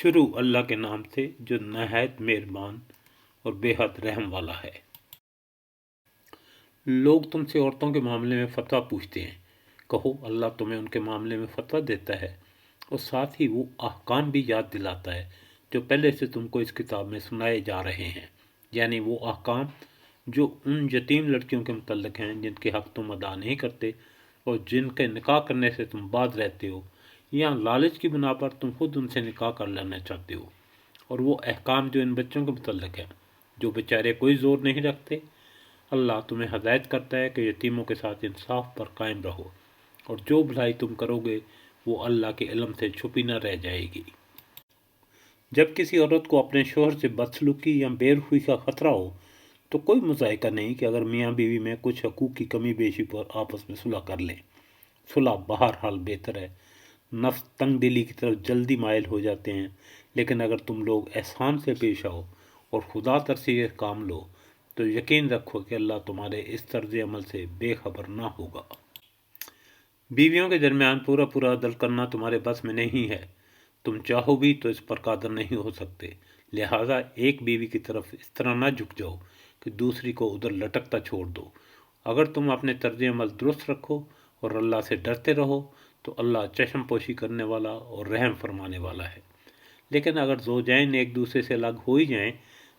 شروع اللہ کے نام سے جو نہایت مہربان اور بے حد رحم والا ہے۔ لوگ تم سے عورتوں کے معاملے میں فتویٰ پوچھتے ہیں، کہو اللہ تمہیں ان کے معاملے میں فتویٰ دیتا ہے اور ساتھ ہی وہ احکام بھی یاد دلاتا ہے جو پہلے سے تم کو اس کتاب میں سنائے جا رہے ہیں، یعنی وہ احکام جو ان یتیم لڑکیوں کے متعلق ہیں جن کے حق تم ادا نہیں کرتے اور جن کے نکاح کرنے سے تم باز رہتے ہو، یا لالچ کی بنا پر تم خود ان سے نکاح کر لینا چاہتے ہو، اور وہ احکام جو ان بچوں کے متعلق ہیں جو بیچارے کوئی زور نہیں رکھتے۔ اللہ تمہیں ہدایت کرتا ہے کہ یتیموں کے ساتھ انصاف پر قائم رہو، اور جو بھلائی تم کرو گے وہ اللہ کے علم سے چھپی نہ رہ جائے گی۔ جب کسی عورت کو اپنے شوہر سے بدسلوکی یا بے رخی کا خطرہ ہو تو کوئی مذائقہ نہیں کہ اگر میاں بیوی میں کچھ حقوق کی کمی بیشی پر آپس میں صلح کر لیں۔ صلح بہرحال بہتر ہے، نفس تنگ دلی کی طرف جلدی مائل ہو جاتے ہیں، لیکن اگر تم لوگ احسان سے پیش آؤ اور خدا ترسی کے کام لو تو یقین رکھو کہ اللہ تمہارے اس طرز عمل سے بے خبر نہ ہوگا۔ بیویوں کے درمیان پورا عدل کرنا تمہارے بس میں نہیں ہے، تم چاہو بھی تو اس پر قادر نہیں ہو سکتے، لہٰذا ایک بیوی کی طرف اس طرح نہ جھک جاؤ کہ دوسری کو ادھر لٹکتا چھوڑ دو۔ اگر تم اپنے طرز عمل درست رکھو اور اللہ سے ڈرتے رہو تو اللہ چشم پوشی کرنے والا اور رحم فرمانے والا ہے۔ لیکن اگر زوجین ایک دوسرے سے الگ ہو ہی جائیں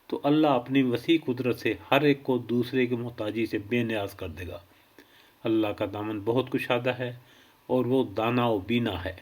تو اللہ اپنی وسیع قدرت سے ہر ایک کو دوسرے کی محتاجی سے بے نیاز کر دے گا۔ اللہ کا دامن بہت کشادہ ہے اور وہ دانا و بینا ہے۔